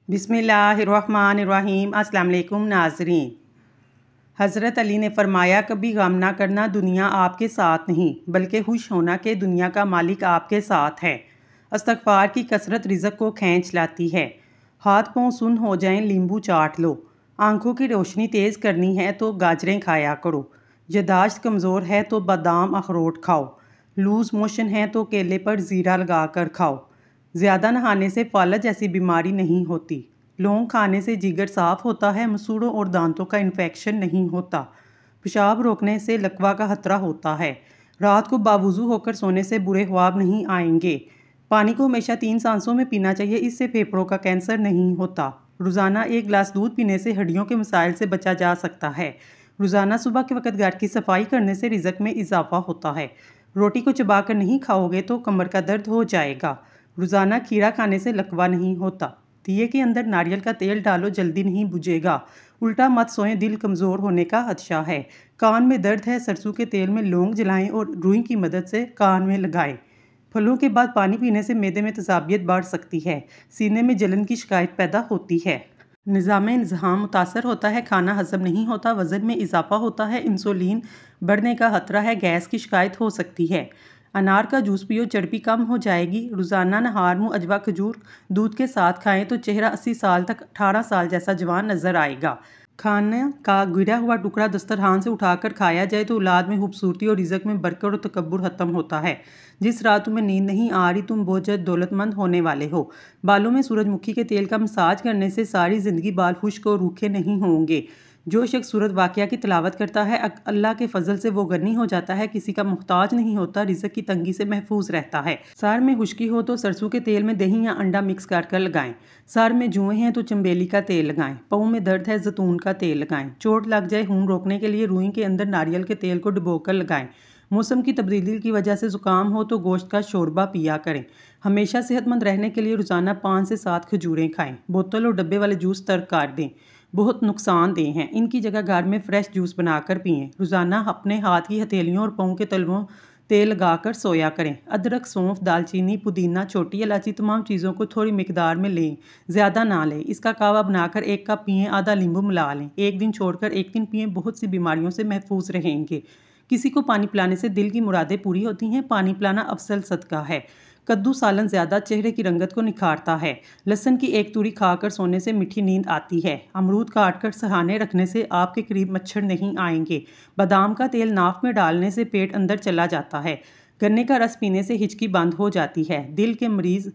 बिस्मिल्लाहिर्रहमानिर्रहीम। अस्सलाम वालेकुम नाज़रीन। हज़रत अली ने फरमाया, कभी गम ना करना, दुनिया आपके साथ नहीं बल्कि खुश होना कि दुनिया का मालिक आपके साथ है। इस्तग़फ़ार की कसरत रिज़्क़ को खींच लाती है। हाथ पाँव सुन हो जाएं, नींबू चाट लो। आँखों की रोशनी तेज़ करनी है तो गाजरें खाया करो। यादाश्त कमज़ोर है तो बादाम अखरोट खाओ। लूज़ मोशन है तो केले पर ज़ीरा लगा कर खाओ। ज़्यादा नहाने से फालज जैसी बीमारी नहीं होती। लौंग खाने से जिगर साफ़ होता है। मसूड़ों और दांतों का इन्फेक्शन नहीं होता। पेशाब रोकने से लकवा का खतरा होता है। रात को बावुज़ू होकर सोने से बुरे ख्वाब नहीं आएंगे। पानी को हमेशा 3 सांसों में पीना चाहिए, इससे फेफड़ों का कैंसर नहीं होता। रोज़ाना 1 गिलास दूध पीने से हड्डियों के मसाइल से बचा जा सकता है। रोज़ाना सुबह के वक्त घर की सफाई करने से रिज़्क़ में इजाफा होता है। रोटी को चबाकर नहीं खाओगे तो कमर का दर्द हो जाएगा। रोज़ाना खीरा खाने से लकवा नहीं होता। दिए के अंदर नारियल का तेल डालो, जल्दी नहीं बुझेगा। उल्टा मत सोएं, दिल कमज़ोर होने का खदशा है। कान में दर्द है, सरसों के तेल में लौंग जलाएं और रुई की मदद से कान में लगाएं। फलों के बाद पानी पीने से मैदे में तेज़ाबियत बढ़ सकती है। सीने में जलन की शिकायत पैदा होती है। निज़ाम मुतासर होता है, खाना हजम नहीं होता, वज़न में इजाफा होता है, इंसुलिन बढ़ने का खतरा है, गैस की शिकायत हो सकती है। अनार का जूस पियो, चर्बी कम हो जाएगी। रोज़ाना नहार मुँह अजवा खजूर दूध के साथ खाएं तो चेहरा 80 साल तक 18 साल जैसा जवान नज़र आएगा। खाने का गिरा हुआ टुकड़ा दस्तरखान से उठाकर खाया जाए तो औलाद में खूबसूरती और रिज़्क़ में बरकत और तकब्बुर ख़त्म होता है। जिस रात तुम्हें नींद नहीं आ रही, तुम बहुत जल्द दौलतमंद होने वाले हो। बालों में सूरजमुखी के तेल का मसाज करने से सारी ज़िंदगी बाल खुश्क और रूखे नहीं होंगे। जो शख्स सूरत वाक़या की तिलावत करता है, अल्लाह के फजल से वो गनी हो जाता है, किसी का मुहताज नहीं होता, रिज़्क़ की तंगी से महफूज रहता है। सर में खुश्की हो तो सरसों के तेल में दही या अंडा मिक्स कर लगाएं। सर में जुएँ हैं तो चंबेली का तेल लगाएं। पाँव में दर्द है, जैतून का तेल लगाएं। चोट लग जाए, खून रोकने के लिए रुई के अंदर नारियल के तेल को डुबोकर लगाएं। मौसम की तब्दीली की वजह से ज़ुकाम हो तो गोश्त का शोरबा पिया करें। हमेशा सेहतमंद रहने के लिए रोज़ाना 5 से 7 खजूरें खाएं। बोतल और डब्बे वाले जूस तर्क कर दें, बहुत नुकसानदेह हैं। इनकी जगह घर में फ्रेश जूस बनाकर पिएं। रोज़ाना अपने हाथ की हथेलियों और पाँव के तलवों तेल लगाकर सोया करें। अदरक, सौंफ, दालचीनी, पुदीना, छोटी इलायची, तमाम चीज़ों को थोड़ी मिकदार में लें, ज़्यादा ना लें। इसका कावा बनाकर 1 कप पिएं, आधा नींबू मिला लें। 1 दिन छोड़कर 1 दिन पिएं, बहुत सी बीमारियों से महफूज रहेंगे। किसी को पानी पिलाने से दिल की मुरादें पूरी होती हैं। पानी पिलाना अफसल सदका है। कद्दू सालन ज़्यादा चेहरे की रंगत को निखारता है। लहसुन की 1 तूरी खाकर सोने से मीठी नींद आती है। अमरूद काट कर सहाने रखने से आपके करीब मच्छर नहीं आएंगे। बादाम का तेल नाक में डालने से पेट अंदर चला जाता है। गन्ने का रस पीने से हिचकी बंद हो जाती है। दिल के मरीज़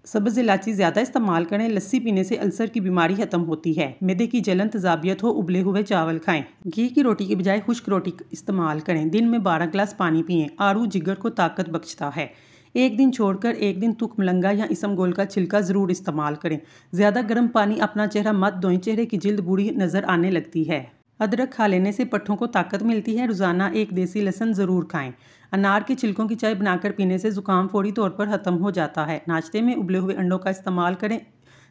सब्ज़ इलायची ज़्यादा इस्तेमाल करें। लस्सी पीने से अल्सर की बीमारी ख़त्म होती है। मैदे की जलन तेज़ाबियत हो, उबले हुए चावल खाएं। घी की रोटी की बजाय खुश्क रोटी इस्तेमाल करें। दिन में 12 गिलास पानी पिएं। आड़ू जिगर को ताकत बख्शता है। 1 दिन छोड़कर 1 दिन तुख मलंगा या इसमगोल का छिलका ज़रूर इस्तेमाल करें। ज़्यादा गर्म पानी अपना चेहरा मत धोएं, चेहरे की जिल्द बूढ़ी नज़र आने लगती है। अदरक खा लेने से पट्ठों को ताकत मिलती है। रोज़ाना 1 देसी लहसुन ज़रूर खाएं। अनार के छिलकों की चाय बनाकर पीने से ज़ुकाम फौरी तौर पर ख़त्म हो जाता है। नाश्ते में उबले हुए अंडों का इस्तेमाल करें।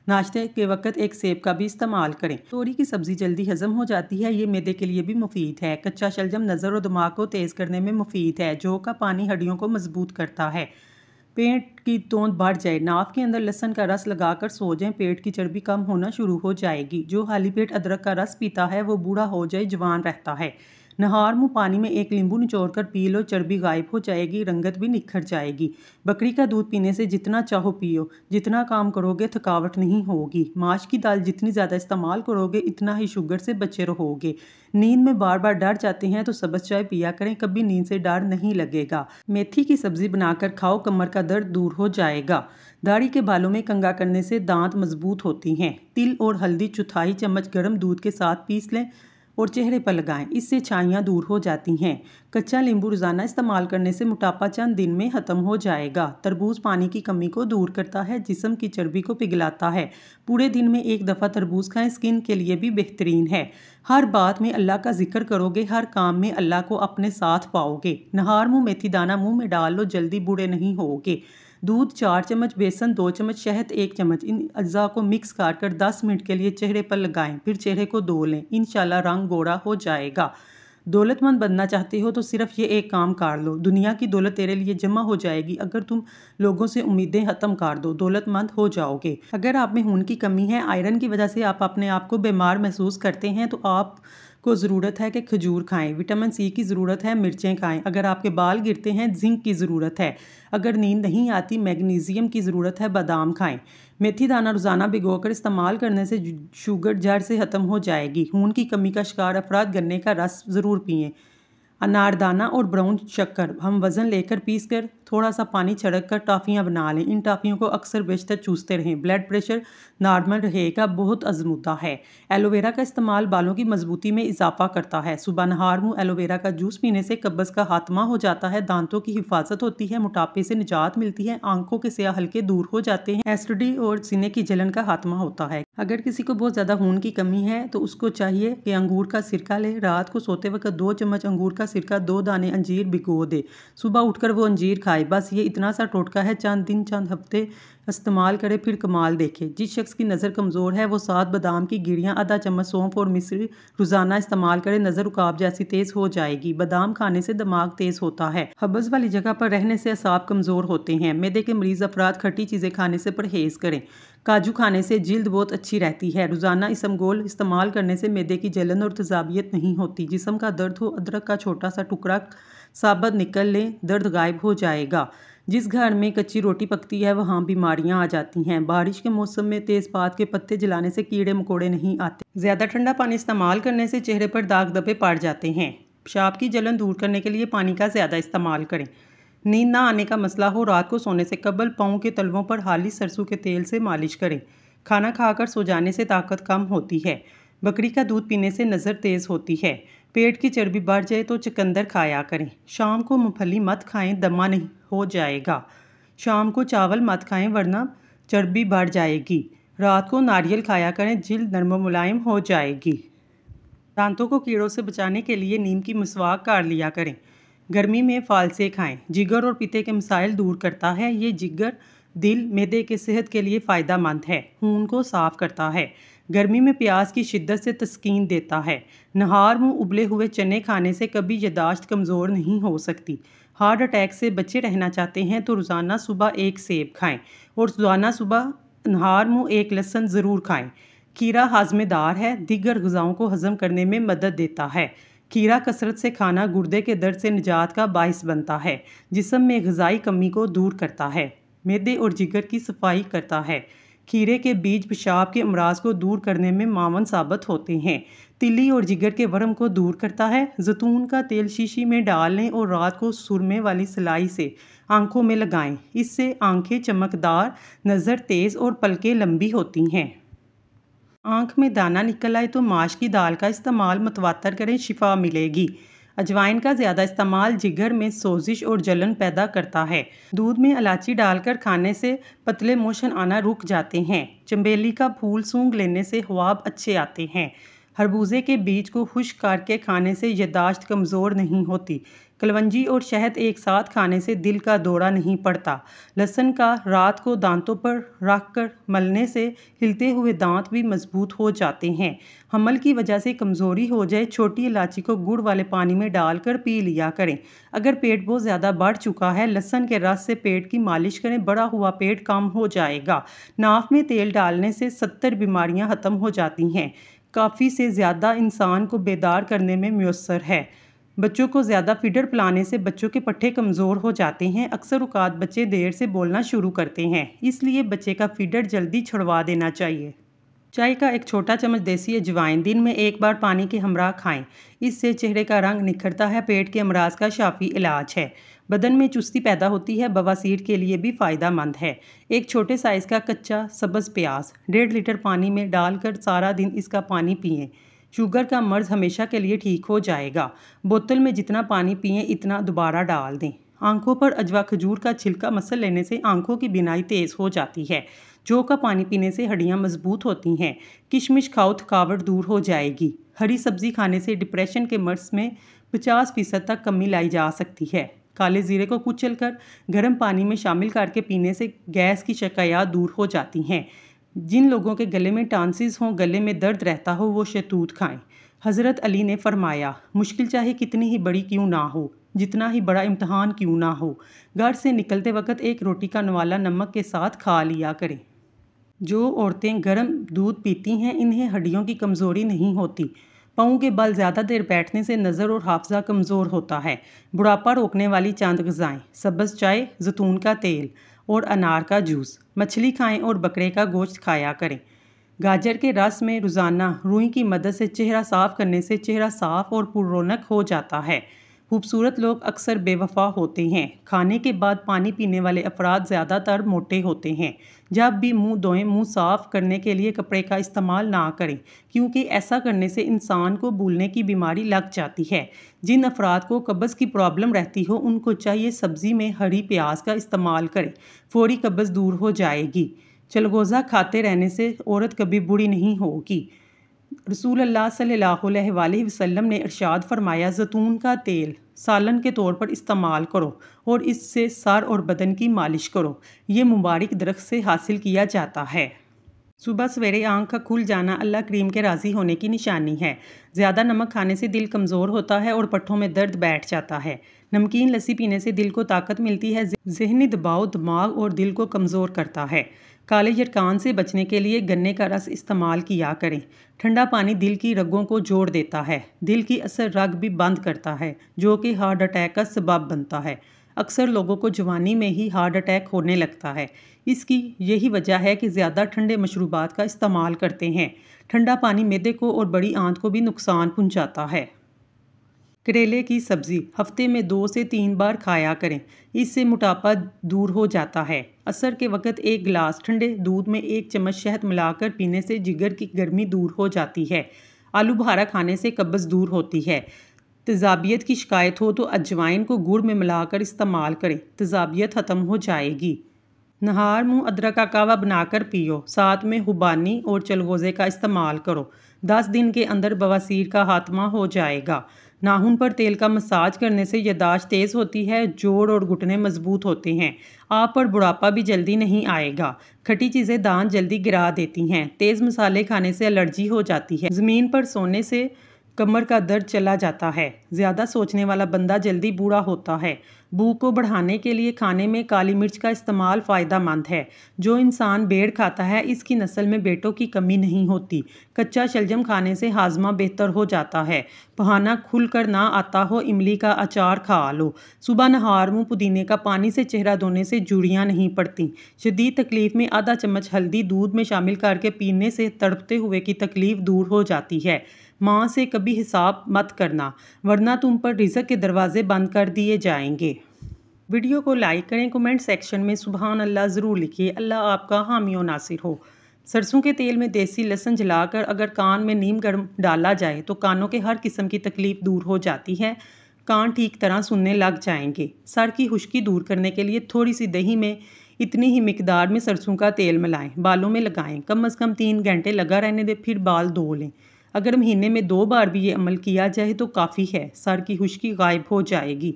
नाश्ते के वक्त 1 सेब का भी इस्तेमाल करें। तोरी की सब्ज़ी जल्दी हजम हो जाती है, ये मैदे के लिए भी मुफीद है। कच्चा शलजम नज़र और दिमाग को तेज़ करने में मुफीद है। जौ का पानी हड्डियों को मजबूत करता है। पेट की तोंद बढ़ जाए, नाक के अंदर लहसुन का रस लगाकर सो जाएं, पेट की चर्बी कम होना शुरू हो जाएगी। जो खाली पेट अदरक का रस पीता है वो बूढ़ा हो जाए, जवान रहता है। नहार मुँह पानी में 1 नींबू निचोड़कर पी लो, चर्बी गायब हो जाएगी, रंगत भी निखर जाएगी। बकरी का दूध पीने से जितना चाहो पियो, जितना काम करोगे थकावट नहीं होगी। माश की दाल जितनी ज़्यादा इस्तेमाल करोगे इतना ही शुगर से बचे रहोगे। नींद में बार बार डर जाते हैं तो सब्ज़ चाय पिया करें, कभी नींद से डर नहीं लगेगा। मेथी की सब्ज़ी बनाकर खाओ, कमर का दर्द दूर हो जाएगा। दाढ़ी के बालों में कंघा करने से दांत मजबूत होती हैं। तिल और हल्दी 1/4 चम्मच गर्म दूध के साथ पीस लें और चेहरे पर लगाएं, इससे छाइयाँ दूर हो जाती हैं। कच्चा नींबू रोज़ाना इस्तेमाल करने से मोटापा चंद दिन में ख़त्म हो जाएगा। तरबूज पानी की कमी को दूर करता है, जिस्म की चर्बी को पिघलाता है। पूरे दिन में 1 दफ़ा तरबूज खाएं, स्किन के लिए भी बेहतरीन है। हर बात में अल्लाह का जिक्र करोगे, हर काम में अल्लाह को अपने साथ पाओगे। नहार मुँह मेथी दाना मुँह में डाल लो, जल्दी बूढ़े नहीं होगे। दूध 4 चम्मच, बेसन 2 चम्मच, शहद 1 चम्मच, इन अज्जा को मिक्स कर 10 मिनट के लिए चेहरे पर लगाएं, फिर चेहरे को धो लें। इंशाल्लाह रंग गोरा हो जाएगा। दौलतमंद बनना चाहते हो तो सिर्फ ये एक काम कर लो, दुनिया की दौलत तेरे लिए जमा हो जाएगी। अगर तुम लोगों से उम्मीदें ख़त्म कर दो, दौलतमंद हो जाओगे। अगर आप में खून की कमी है, आयरन की वजह से आप अपने आप को बीमार महसूस करते हैं, तो आप को ज़रूरत है कि खजूर खाएं। विटामिन सी की ज़रूरत है, मिर्चें खाएं। अगर आपके बाल गिरते हैं, जिंक की ज़रूरत है। अगर नींद नहीं आती, मैग्नीशियम की ज़रूरत है, बादाम खाएं। मेथी दाना रोज़ाना भिगोकर इस्तेमाल करने से शुगर जड़ से ख़त्म हो जाएगी। खून की कमी का शिकार अफराद गन्ने का रस ज़रूर पिएं। अनारदाना और ब्राउन शक्कर हम वज़न लेकर पीस कर थोड़ा सा पानी छिड़क कर टॉफ़ियाँ बना लें। इन टॉफ़ियों को अक्सर बेशतर चूसते रहें। ब्लड प्रेशर नॉर्मल रहेगा, बहुत आजमूदा है। एलोवेरा का इस्तेमाल बालों की मजबूती में इजाफा करता है। सुबह नहार मुँह एलोवेरा का जूस पीने से कब्ज़ का खात्मा हो जाता है, दांतों की हिफाजत होती है, मोटापे से निजात मिलती है, आंखों के स्याह हल्के दूर हो जाते हैं, एसिडिटी और सीने की जलन का खात्मा होता है। अगर किसी को बहुत ज़्यादा खून की कमी है तो उसको चाहिए कि अंगूर का सिरका ले। रात को सोते वक्त 2 चम्मच अंगूर का सिरका, 2 दाने अंजीर भिगो दे। सुबह उठकर वो अंजीर खाए। बस ये इतना सा टोटका है, चंद दिन चंद हफ्ते इस्तेमाल करे, फिर कमाल देखे। जिस शख्स की नज़र कमज़ोर है वो 7 बादाम की गिरियाँ, आधा चम्मच सौंफ और मिश्री रोज़ाना इस्तेमाल करे, नज़र रुकाब जैसी तेज़ हो जाएगी। बादाम खाने से दिमाग तेज़ होता है। हब्स वाली जगह पर रहने से असाब कमज़ोर होते हैं। मैदे के मरीज़ अफराद खट्टी चीज़ें खाने से परहेज़ करें। काजू खाने से जिल्द बहुत अच्छी रहती है। रोज़ाना इसमगोल इस्तेमाल करने से मैदे की जलन और तजाबियत नहीं होती। जिस्म का दर्द हो, अदरक का छोटा सा टुकड़ा साबत निकल लें, दर्द गायब हो जाएगा। जिस घर में कच्ची रोटी पकती है वहाँ बीमारियाँ आ जाती हैं। बारिश के मौसम में तेज़पात के पत्ते जलाने से कीड़े मकोड़े नहीं आते। ज़्यादा ठंडा पानी इस्तेमाल करने से चेहरे पर दाग धब्बे पड़ जाते हैं। पेशाब की जलन दूर करने के लिए पानी का ज़्यादा इस्तेमाल करें। नींद ना आने का मसला हो, रात को सोने से कबल पाँव के तलवों पर खालिस सरसों के तेल से मालिश करें। खाना खाकर सो जाने से ताकत कम होती है। बकरी का दूध पीने से नज़र तेज़ होती है। पेट की चर्बी बढ़ जाए तो चुकंदर खाया करें। शाम को मूंगफली मत खाएं, दमा नहीं हो जाएगा। शाम को चावल मत खाएं वरना चर्बी बढ़ जाएगी। रात को नारियल खाया करें, जिल्द नरम मुलायम हो जाएगी। दांतों को कीड़ों से बचाने के लिए नीम की मसवाक कर लिया करें। गर्मी में फालसे खाएं, जिगर और पित्ते के मसाइल दूर करता है। ये जिगर दिल मैदे के सेहत के लिए फ़ायदेमंद है, खून को साफ़ करता है। गर्मी में प्याज की शिद्दत से तस्कीन देता है। नहार मुँह उबले हुए चने खाने से कभी यादाश्त कमज़ोर नहीं हो सकती। हार्ट अटैक से बचे रहना चाहते हैं तो रोज़ाना सुबह 1 सेब खाएं और रोज़ाना सुबह नहार मुँह 1 लहसुन ज़रूर खाएं। खीरा हाजमेदार है, दीगर ग़िज़ाओं को हज़म करने में मदद देता है। खीरा कसरत से खाना गुर्दे के दर्द से निजात का बाइस बनता है। जिस्म में ग़िज़ाई कमी को दूर करता है। मैदे और जिगर की सफाई करता है। खीरे के बीज पेशाब के अमराज को दूर करने में मावन साबित होते हैं। तिल्ली और जिगर के वरम को दूर करता है। जैतून का तेल शीशी में डाल लें और रात को सुरमे वाली सिलाई से आंखों में लगाएं। इससे आंखें चमकदार, नज़र तेज़ और पलकें लंबी होती हैं। आँख में दाना निकल आए तो माश की दाल का इस्तेमाल मतवातर करें, शिफा मिलेगी। अजवाइन का ज़्यादा इस्तेमाल जिगर में सोजिश और जलन पैदा करता है। दूध में इलायची डालकर खाने से पतले मोशन आना रुक जाते हैं। चंबेली का फूल सूंघ लेने से ख्वाब अच्छे आते हैं। खरबूजे के बीज को खुश्क करके खाने से यादाश्त कमज़ोर नहीं होती। कलवंजी और शहद एक साथ खाने से दिल का दौरा नहीं पड़ता। लहसुन का रात को दांतों पर रख कर मलने से हिलते हुए दांत भी मजबूत हो जाते हैं। हमल की वजह से कमज़ोरी हो जाए, छोटी इलायची को गुड़ वाले पानी में डालकर पी लिया करें। अगर पेट बहुत ज़्यादा बढ़ चुका है, लहसुन के रस से पेट की मालिश करें, बढ़ा हुआ पेट कम हो जाएगा। नाक में तेल डालने से 70 बीमारियां ख़त्म हो जाती हैं। काफ़ी से ज़्यादा इंसान को बेदार करने में मुयस्सर है। बच्चों को ज़्यादा फीडर पिलाने से बच्चों के पट्टे कमज़ोर हो जाते हैं। अक्सर औक़ात बच्चे देर से बोलना शुरू करते हैं, इसलिए बच्चे का फीडर जल्दी छुड़वा देना चाहिए। चाय का एक छोटा चम्मच देसी अजवाइन दिन में 1 बार पानी के हमरा खाएं। इससे चेहरे का रंग निखरता है। पेट के अमराज का शाफी इलाज है। बदन में चुस्ती पैदा होती है। बवासीर के लिए भी फ़ायदेमंद है। एक छोटे साइज़ का कच्चा सब्ज़ प्याज 1.5 लीटर पानी में डालकर सारा दिन इसका पानी पिएं। शुगर का मर्ज़ हमेशा के लिए ठीक हो जाएगा। बोतल में जितना पानी पिएं इतना दोबारा डाल दें। आंखों पर अजवा खजूर का छिलका मसल लेने से आंखों की बीनाई तेज़ हो जाती है। जौ का पानी पीने से हड्डियां मजबूत होती हैं। किशमिश खाओ, थकावट दूर हो जाएगी। हरी सब्ज़ी खाने से डिप्रेशन के मर्ज़ में 50% तक कमी लाई जा सकती है। काले ज़ीरे को कुचलकर गर्म पानी में शामिल करके पीने से गैस की शिकायत दूर हो जाती हैं। जिन लोगों के गले में टांसिस हों, गले में दर्द रहता हो, वो शहतूत खाएं। हज़रत अली ने फरमाया, मुश्किल चाहे कितनी ही बड़ी क्यों ना हो, जितना ही बड़ा इम्तहान क्यों ना हो, घर से निकलते वक्त एक रोटी का नवाला नमक के साथ खा लिया करें। जो औरतें गर्म दूध पीती हैं इन्हें हड्डियों की कमज़ोरी नहीं होती। पाँव के बल ज़्यादा देर बैठने से नज़र और हाफजा कमज़ोर होता है। बुढ़ापा रोकने वाली चंद ग़िज़ाएँ: सब्ज़ चाय, जैतून का तेल और अनार का जूस। मछली खाएं और बकरे का गोश्त खाया करें। गाजर के रस में रोज़ाना रुई की मदद से चेहरा साफ़ करने से चेहरा साफ़ और पुररौनक हो जाता है। खूबसूरत लोग अक्सर बेवफा होते हैं। खाने के बाद पानी पीने वाले अफराद ज़्यादातर मोटे होते हैं। जब भी मुंह धोएं, मुंह साफ़ करने के लिए कपड़े का इस्तेमाल ना करें, क्योंकि ऐसा करने से इंसान को भूलने की बीमारी लग जाती है। जिन अफराद को कब्ज़ की प्रॉब्लम रहती हो उनको चाहिए सब्ज़ी में हरी प्याज का इस्तेमाल करें, फौरी कब्ज़ दूर हो जाएगी। चलगोज़ा खाते रहने से औरत कभी बूढ़ी नहीं होगी। रसूल अल्लाह सल्लल्लाहु अलैहि वसल्लम ने इरशाद फरमाया, जैतून का तेल सालन के तौर पर इस्तेमाल करो और इससे सर और बदन की मालिश करो। ये मुबारक दरख्त से हासिल किया जाता है। सुबह सवेरे आँख का खुल जाना अल्लाह करीम के राज़ी होने की निशानी है। ज़्यादा नमक खाने से दिल कमज़ोर होता है और पट्ठों में दर्द बैठ जाता है। नमकीन लस्सी पीने से दिल को ताकत मिलती है। ज़हनी दबाव दिमाग और दिल को कमज़ोर करता है। काले यरकान से बचने के लिए गन्ने का रस इस्तेमाल किया करें। ठंडा पानी दिल की रगों को जोड़ देता है। दिल की असर रग भी बंद करता है, जो कि हार्ट अटैक का सबब बनता है। अक्सर लोगों को जवानी में ही हार्ट अटैक होने लगता है। इसकी यही वजह है कि ज़्यादा ठंडे मशरूबात का इस्तेमाल करते हैं। ठंडा पानी मैदे को और बड़ी आंत को भी नुकसान पहुंचाता है। करेले की सब्ज़ी हफ्ते में 2 से 3 बार खाया करें। इससे मोटापा दूर हो जाता है। असर के वक्त 1 गिलास ठंडे दूध में 1 चम्मच शहद मिलाकर पीने से जिगर की गर्मी दूर हो जाती है। आलू बुखारा खाने से कब्ज़ दूर होती है। तेज़ाबियत की शिकायत हो तो अजवाइन को गुड़ में मिलाकर इस्तेमाल करें, तेज़ाबियत ख़त्म हो जाएगी। नहार मुँह अदरक का कावा बनाकर पियो, साथ में हुबानी और चलगोज़े का इस्तेमाल करो। 10 दिन के अंदर बवासीर का खात्मा हो जाएगा। नाखून पर तेल का मसाज करने से यादाश्त तेज़ होती है, जोड़ और घुटने मजबूत होते हैं। आप पर बुढ़ापा भी जल्दी नहीं आएगा। खट्टी चीज़ें दांत जल्दी गिरा देती हैं। तेज़ मसाले खाने से एलर्जी हो जाती है। ज़मीन पर सोने से कमर का दर्द चला जाता है। ज़्यादा सोचने वाला बंदा जल्दी बूढ़ा होता है। भूख को बढ़ाने के लिए खाने में काली मिर्च का इस्तेमाल फ़ायदेमंद है। जो इंसान भेड़ खाता है इसकी नस्ल में बेटों की कमी नहीं होती। कच्चा शलजम खाने से हाजमा बेहतर हो जाता है। पहाना खुलकर ना आता हो, इमली का अचार खा लो। सुबह नहार मुँह पुदीने का पानी से चेहरा धोने से जुड़ियाँ नहीं पड़ती। शदीद तकलीफ़ में आधा चम्मच हल्दी दूध में शामिल करके पीने से तड़पते हुए की तकलीफ़ दूर हो जाती है। माँ से कभी हिसाब मत करना, वरना तुम पर रिज़्क के दरवाजे बंद कर दिए जाएंगे। वीडियो को लाइक करें, कमेंट सेक्शन में सुबहान अल्लाह ज़रूर लिखिए। अल्लाह आपका हामी और नासिर हो। सरसों के तेल में देसी लहसुन जलाकर अगर कान में नीम गर्म डाला जाए तो कानों के हर किस्म की तकलीफ़ दूर हो जाती है। कान ठीक तरह सुनने लग जाएंगे। सर की खुश्की दूर करने के लिए थोड़ी सी दही में इतनी ही मिकदार में सरसों का तेल मिलाएं, बालों में लगाएं। कम से कम 3 घंटे लगा रहने दें, फिर बाल धो लें। अगर महीने में 2 बार भी ये अमल किया जाए तो काफ़ी है, सर की खुश्की गायब हो जाएगी।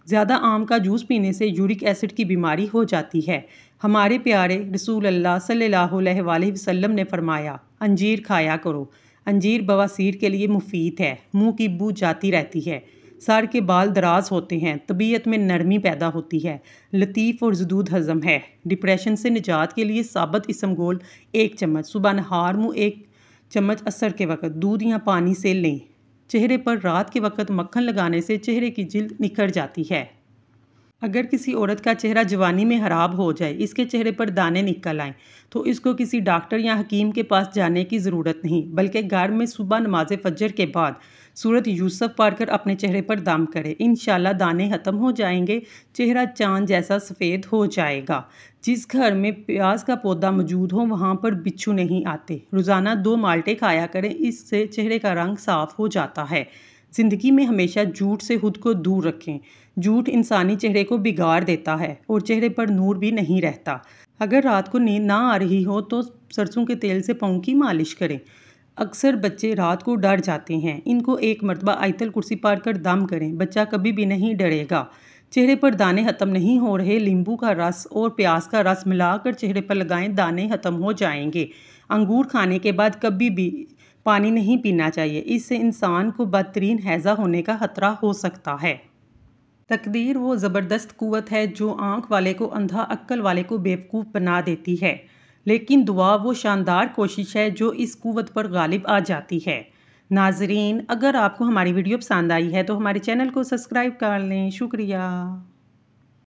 ज़्यादा आम का जूस पीने से यूरिक एसिड की बीमारी हो जाती है। हमारे प्यारे रसूल अल्लाह सल्लल्लाहु अलैहि वसल्लम ने फरमाया, अंजीर खाया करो। अंजीर बवासीर के लिए मुफीद है। मुंह की बू जाती रहती है। सर के बाल दराज होते हैं। तबीयत में नरमी पैदा होती है। लतीफ़ और जदूद हज़म है। डिप्रेशन से निजात के लिए साबुत इसमगोल 1 चम्मच, सुबह नहार मुँह 1 चम्मच, असर के वक्त दूध या पानी से लें। चेहरे पर रात के वक्त मक्खन लगाने से चेहरे की जिल्द निखर जाती है। अगर किसी औरत का चेहरा जवानी में खराब हो जाए, इसके चेहरे पर दाने निकल आएँ, तो इसको किसी डॉक्टर या हकीम के पास जाने की ज़रूरत नहीं, बल्कि घर में सुबह नमाज फजर के बाद सूरत यूसुफ पढ़कर अपने चेहरे पर दम करें। इंशाल्लाह दाने ख़त्म हो जाएंगे, चेहरा चांद जैसा सफ़ेद हो जाएगा। जिस घर में प्याज का पौधा मौजूद हो वहाँ पर बिच्छू नहीं आते। रोज़ाना 2 माल्टे खाया करें, इससे चेहरे का रंग साफ़ हो जाता है। ज़िंदगी में हमेशा झूठ से खुद को दूर रखें। झूठ इंसानी चेहरे को बिगाड़ देता है और चेहरे पर नूर भी नहीं रहता। अगर रात को नींद ना आ रही हो तो सरसों के तेल से पाँव की मालिश करें। अक्सर बच्चे रात को डर जाते हैं, इनको 1 मरतबा आयतल कुर्सी पढ़कर दम करें, बच्चा कभी भी नहीं डरेगा। चेहरे पर दाने ख़त्म नहीं हो रहे, नींबू का रस और प्याज का रस मिलाकर चेहरे पर लगाएं, दाने ख़त्म हो जाएंगे। अंगूर खाने के बाद कभी भी पानी नहीं पीना चाहिए, इससे इंसान को बदतरीन हैज़ा होने का ख़तरा हो सकता है। तकदीर वो ज़बरदस्त क़ुव्वत है जो आँख वाले को अंधा, अक्ल वाले को बेवकूफ़ बना देती है, लेकिन दुआ वो शानदार कोशिश है जो इस क़ुव्वत पर गालिब आ जाती है। नाज़रीन, अगर आपको हमारी वीडियो पसंद आई है तो हमारे चैनल को सब्सक्राइब कर लें। शुक्रिया।